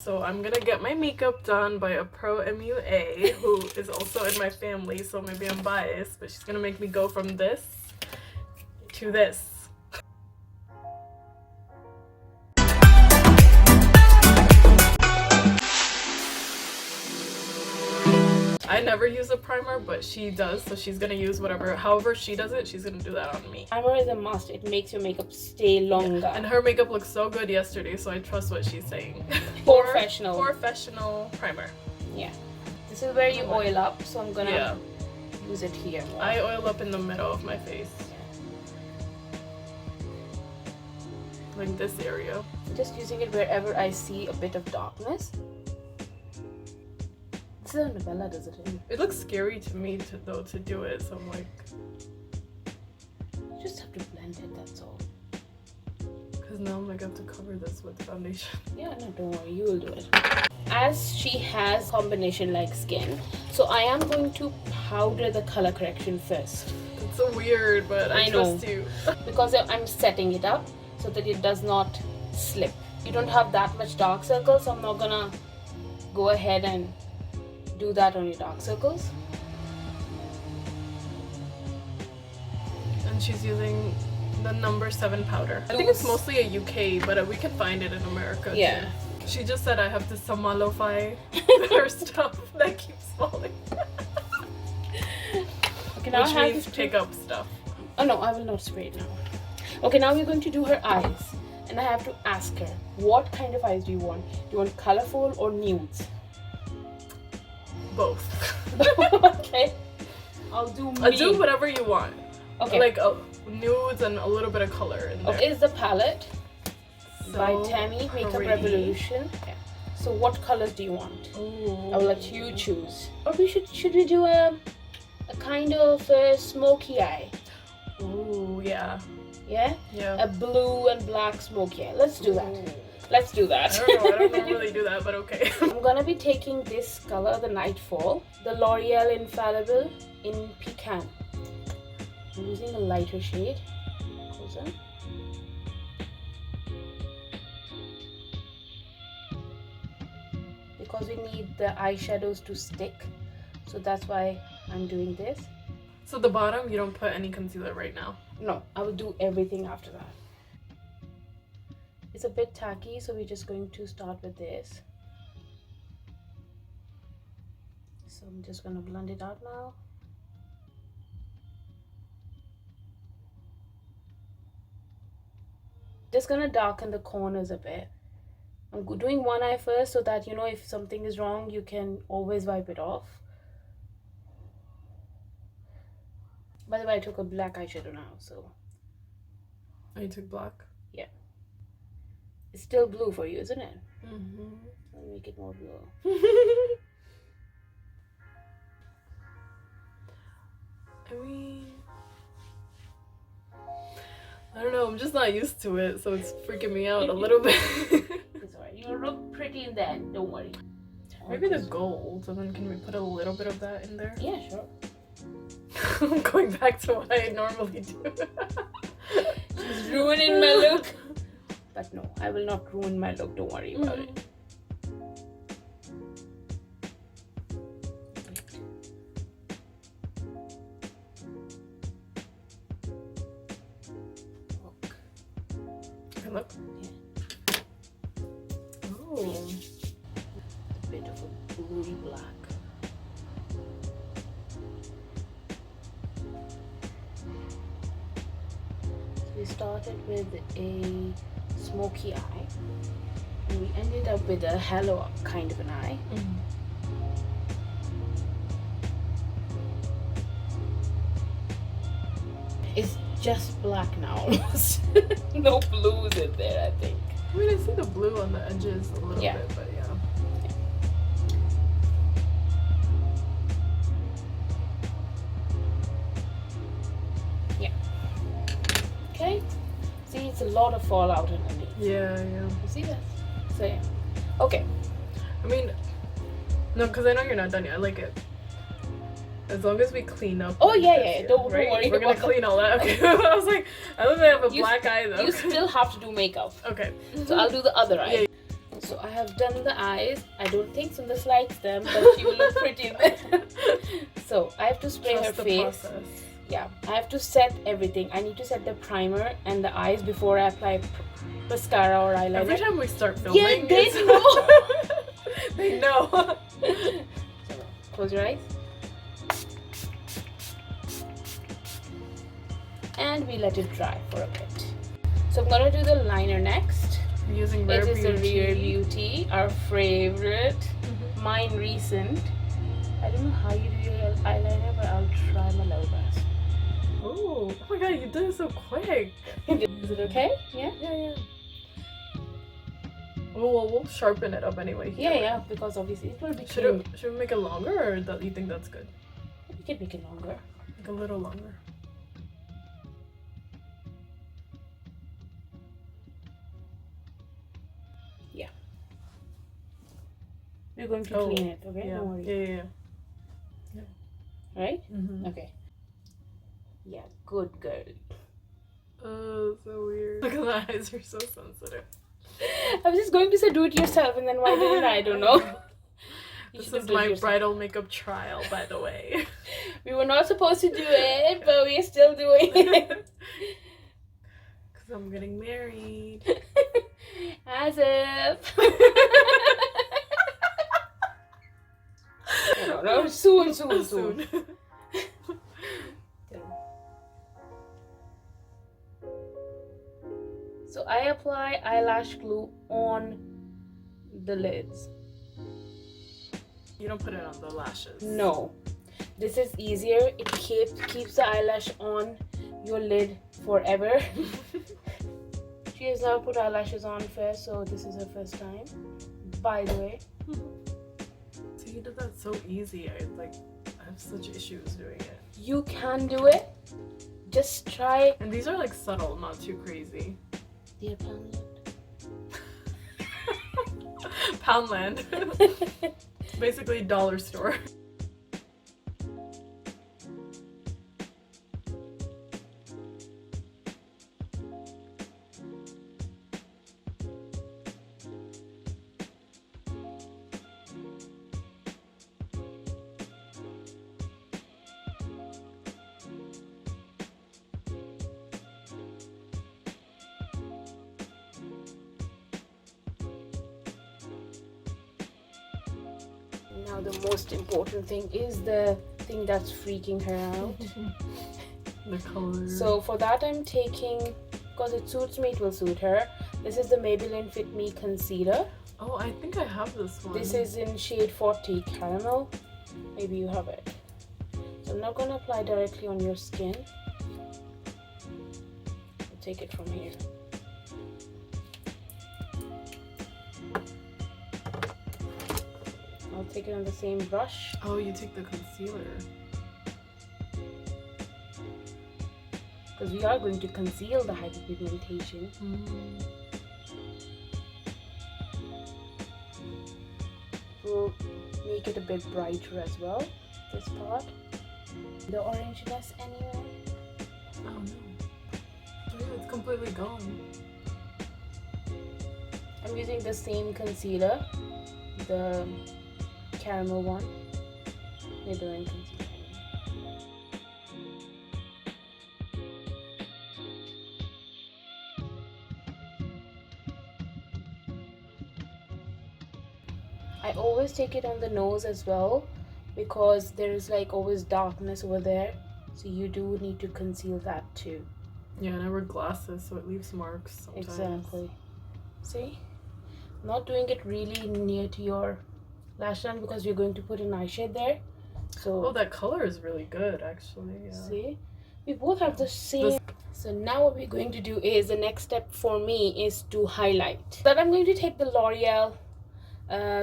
So I'm gonna get my makeup done by a pro MUA who is also in my family, so maybe I'm biased, but she's gonna make me go from this to this. I never use a primer, but she does, so she's gonna use however she does it, she's gonna do that on me. Primer is a must. It makes your makeup stay longer. Yeah. And her makeup looked so good yesterday, so I trust what she's saying. Professional primer. Yeah. This is where you oil up, so I'm gonna use it here more. I oil up in the middle of my face. Yeah. Like this area. Just using it wherever I see a bit of darkness. This is how Novella does it. It looks scary to me to do it, so I'm like, you just have to blend it, that's all. Because now I'm like, I have to cover this with foundation. Yeah, no, don't worry, you will do it. As she has combination like skin, so I am going to powder the color correction first. It's so weird, but I trust you. Because I'm setting it up so that it does not slip. You don't have that much dark circles, so I'm not gonna go ahead and do that on your dark circles. And she's using the number 7 powder. I think it's mostly a UK, but we can find it in America too. She just said I have to samalofy her stuff that keeps falling. Okay, now which means pick up stuff. Oh no, I will not spray it now. Okay, now we're going to do her eyes. And I have to ask her, what kind of eyes do you want? Do you want colorful or nudes? Both. Okay. I'll do whatever you want. Okay. Like nudes and a little bit of color in there. Okay, is the palette by Tammy Makeup Revolution. Okay. So what colors do you want? Ooh. I'll let you choose. Or should we do a kind of a smoky eye? Ooh, yeah. Yeah? Yeah. A blue and black smoky eye. Let's do that. Ooh. Let's do that. I don't normally do that, but okay. I'm gonna be taking this color, the Nightfall, the L'Oreal Infallible in Pecan. I'm using a lighter shade. Closer. Because we need the eyeshadows to stick, so that's why I'm doing this. So the bottom, you don't put any concealer right now? No, I will do everything after that. It's a bit tacky, so we're just going to start with this. So I'm just going to blend it out now. Just going to darken the corners a bit. I'm doing one eye first so that, you know, if something is wrong, you can always wipe it off. By the way, I took a black eyeshadow now, so. Oh, you took black? Yeah. It's still blue for you, isn't it? Mm-hmm. Let me make it more blue. I mean, I don't know, I'm just not used to it, so it's freaking me out a little bit. It's alright. You'll look pretty in that, don't worry. Maybe the gold, so then can we put a little bit of that in there? Yeah, sure. I'm going back to what I normally do. She's ruining my look. But no, I will not ruin my look, don't worry about it. Look. Yeah. Oh. A bit of a bluey black. So we started with a smoky eye. And we ended up with a Hala kind of an eye. It's just black now almost. No blues in there, I think. I mean, I see the blue on the edges a little bit, but yeah. Yeah. Okay. See, it's a lot of fallout underneath. Yeah. You see that? So yeah. Okay. I mean, no, because I know you're not done yet. I like it. As long as we clean up. Oh yeah. Don't worry. We're gonna clean all that. Okay. I was like, I don't think I have a black eye though. You still have to do makeup. Okay. So I'll do the other eye. Yeah. So I have done the eyes. I don't think Sundar likes them, but she will look pretty in them. So I have to spray her face. Process. Yeah, I have to set everything. I need to set the primer and the eyes before I apply mascara or eyeliner. Every time we start filming, yeah, they know. They know. Close your eyes. And we let it dry for a bit. So I'm gonna do the liner next. I'm using Rare It is Beauty. a Rare Beauty, our favorite. Mine recent. I don't know how you do your eyeliner, but I'll try my level best. Oh my god, you did it so quick. Is it okay? Yeah? Yeah. We'll sharpen it up anyway. Yeah, because obviously it will be Should we make it longer, or you think that's good? We can make it longer. Like a little longer. Yeah. We're going to clean it, okay? Yeah. Don't worry. Yeah. Right? Mm-hmm. Okay. Yeah, good girl. Oh, so weird. Look at the eyes are so sensitive. I was just going to say do it yourself, and then why didn't I? Don't know. This is my bridal makeup trial, by the way. We were not supposed to do it, but we're still doing it. Because I'm getting married. As if. No, soon. So I apply eyelash glue on the lids. You don't put it on the lashes. No. This is easier. It keeps the eyelash on your lid forever. She has never put eyelashes on first, so this is her first time. By the way. So you did that so easy. I have such issues doing it. You can do it. Just try. And these are like subtle, not too crazy. Dear Poundland. Poundland. Basically dollar store. Now the most important thing is the thing that's freaking her out. The color. So for that I'm taking, because it suits me, it will suit her. This is the Maybelline Fit Me Concealer. Oh, I think I have this one. This is in shade 40 Caramel. Maybe you have it. So I'm not going to apply directly on your skin. I'll take it from here. I'll take it on the same brush. Oh, you take the concealer. Because we are going to conceal the hyperpigmentation. We'll make it a bit brighter as well, this part. The orangeness anywhere. Oh no. Oh, yeah, it's completely gone. I'm using the same concealer, the caramel one. Maybelline concealer. I always take it on the nose as well, because there is like always darkness over there, so you do need to conceal that too. Yeah, and I wear glasses, so it leaves marks sometimes. Exactly. See? Not doing it really near to your lash line because we're going to put an eyeshade there. So oh, that color is really good actually. Yeah. See? We both have the same. So now what we're going to do is, the next step for me is to highlight. But I'm going to take the L'Oreal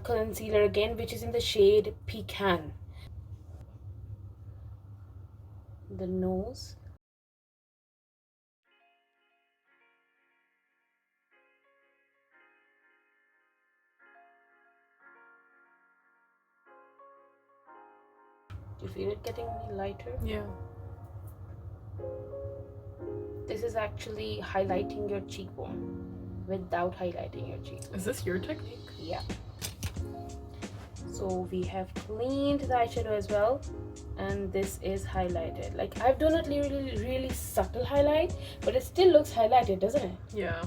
concealer again, which is in the shade Pecan. The nose. Do you feel it getting any lighter? Yeah. This is actually highlighting your cheekbone without highlighting your cheek. Is this your technique? Yeah. So we have cleaned the eyeshadow as well, and this is highlighted. Like, I've done it really subtle highlight, but it still looks highlighted, doesn't it? Yeah.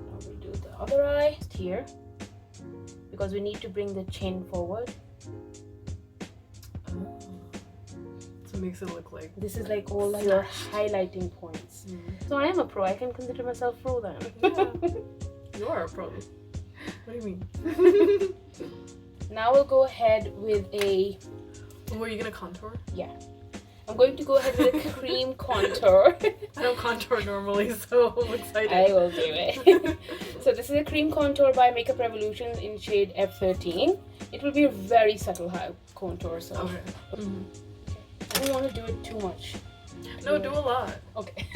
Now we'll do the other eye here, because we need to bring the chin forward. So it makes it look like this is like all your highlighting points. So I am a pro. I can consider myself pro then. Yeah. You are a pro. What do you mean? Now we'll go ahead with a... Were you gonna contour? Yeah. I'm going to go ahead with a cream contour. I don't contour normally, so I'm excited. I will do it. So this is a cream contour by Makeup Revolution in shade F13. It will be a very subtle contour, so... Okay. I don't want to do it too much. No, do a lot. Okay.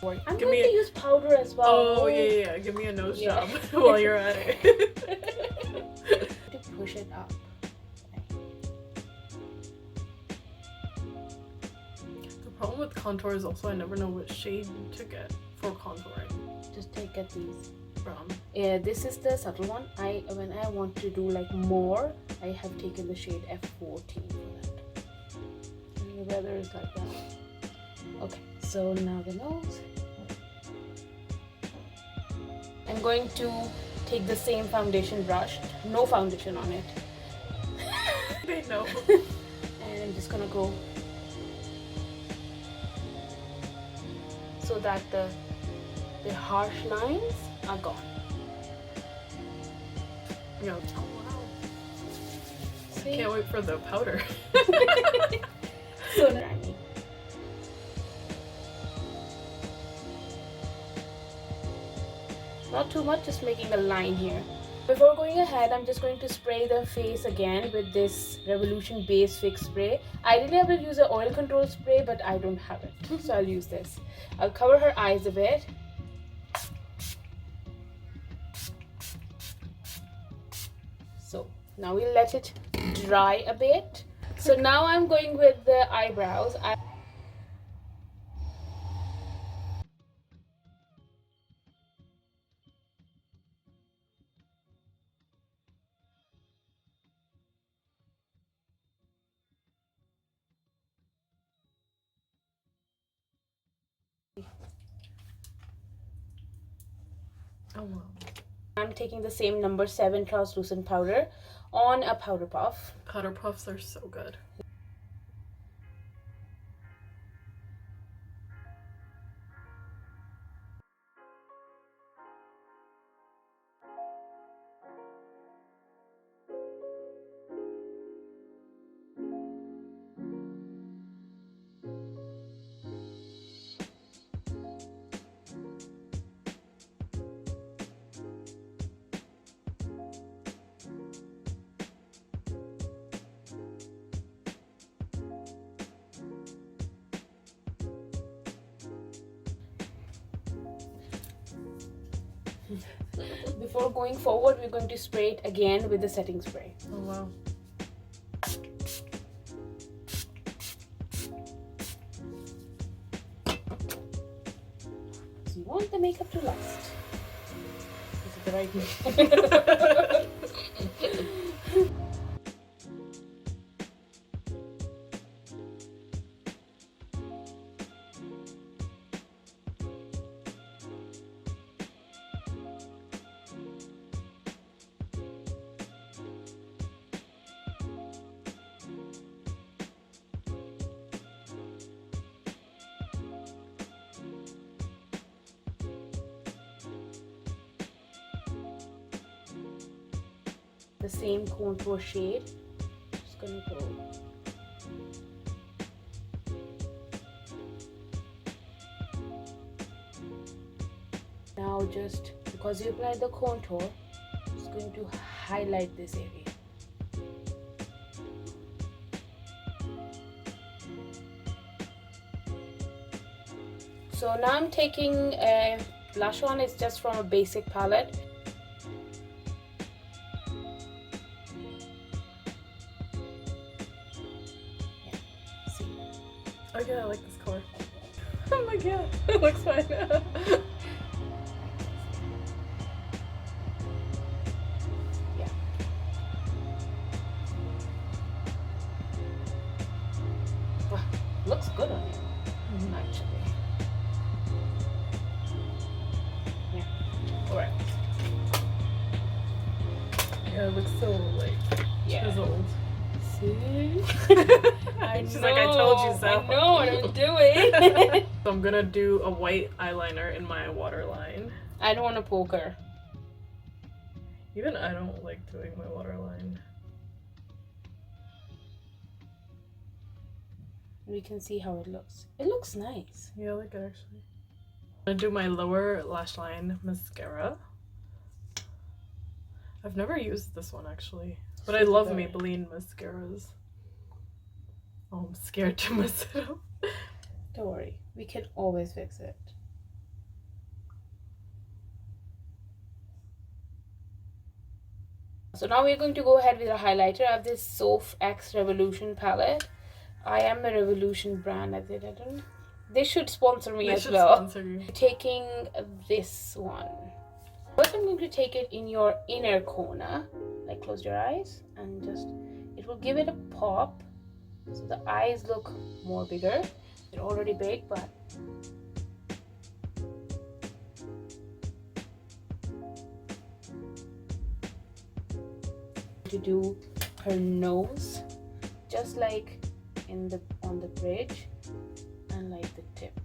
I'm going to use powder as well. Oh, yeah. Give me a nose job while you're at it. To push it up. The problem with contour is also I never know what shade to get for contouring. Just get these. Brown. Yeah, this is the subtle one. When I want to do like more, I have taken the shade F14 for that. And the weather is like that. Okay, so now the nose. I'm going to take the same foundation brush, no foundation on it. They know. And I'm just gonna go so that the harsh lines are gone. Yeah. Oh wow. I can't wait for the powder. So shiny. Not too much, just making a line here. Before going ahead, I'm just going to spray the face again with this Revolution Base Fix Spray. Ideally, I will use an oil control spray, but I don't have it, so I'll use this. I'll cover her eyes a bit. So now we'll let it dry a bit. So now I'm going with the eyebrows. Oh wow. I'm taking the same number 7 translucent powder on a powder puff. Powder puffs are so good. Before going forward, we're going to spray it again with the setting spray. Oh wow. So you want the makeup to last. Is it the right way? The same contour shade. Just gonna go. Now just because you applied the contour, I'm just going to highlight this area. So now I'm taking a blush on. It's just from a basic palette. Oh yeah, I like this color. like, yeah, it looks fine. Yeah. Wow, looks good on you, actually. Yeah. Alright. Yeah, it looks so like chiseled. See? She's like, I told you so. I know what I'm doing. So I'm gonna do a white eyeliner in my waterline. I don't want to poke her. Even I don't like doing my waterline. We can see how it looks. It looks nice. Yeah, I like it actually. I'm gonna do my lower lash line mascara. I've never used this one actually, but I love Maybelline mascaras. Oh, I'm scared to mess it up. Don't worry, we can always fix it. So now we're going to go ahead with a highlighter. I have this Sof X Revolution palette. I am a Revolution brand. They should sponsor me as well. Sponsor you. Taking this one. First I'm going to take it in your inner corner. Like close your eyes and just, it will give it a pop. So the eyes look more bigger. They're already big, but to do her nose just like on the bridge and like the tip.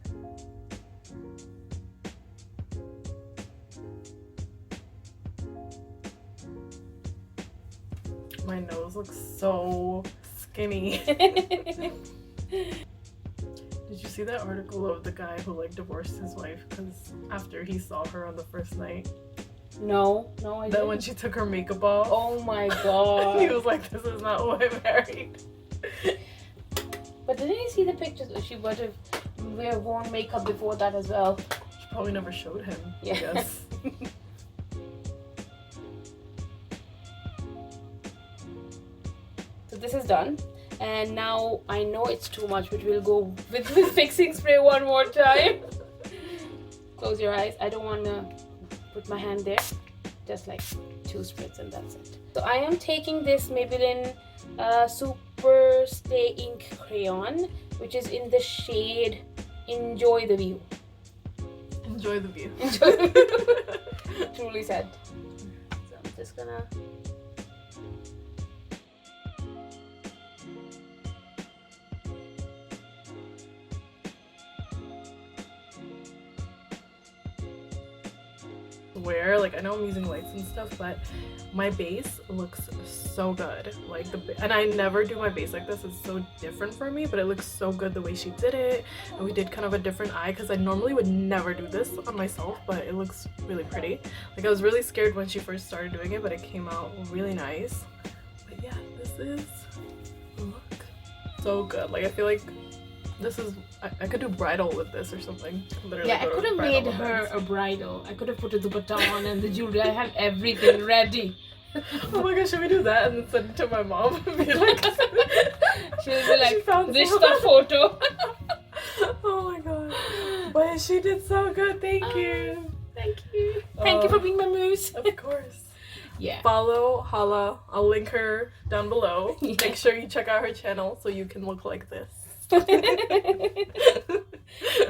My nose looks so skinny. Did you see that article of the guy who like divorced his wife because after he saw her on the first night? No, I didn't. That when she took her makeup off. Oh my god. He was like, this is not who I married. But didn't you see the pictures? She would have worn makeup before that as well. She probably never showed him. Yeah. Yes. So this is done. And now I know it's too much, but we'll go with the fixing spray one more time. Close your eyes. I don't want to put my hand there. Just like 2 spritz and that's it. So I am taking this Maybelline Super Stay Ink Crayon, which is in the shade Enjoy the View. Enjoy the view. Enjoy the view. Truly said. So I'm just gonna... Where like I know I'm using lights and stuff, but my base looks so good. Like and I never do my base like this. It's so different for me, but it looks so good the way she did it. And we did kind of a different eye because I normally would never do this on myself, but it looks really pretty. Like I was really scared when she first started doing it, but it came out really nice. But yeah, this is look so good. Like I feel like this is I could do bridal with this or something. Literally yeah, I could have made her a bridal. I could have put a dupatta on and the jewelry. I had everything ready. Oh my gosh, should we do that and then send it to my mom and be like, she'll be like, this is the photo. Oh my god. But she did so good. Thank you. Thank you. Thank you for being my muse. Of course. Yeah. Follow Hala. I'll link her down below. Yeah. Make sure you check out her channel so you can look like this.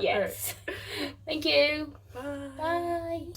Yes. Right. Thank you. Bye. Bye.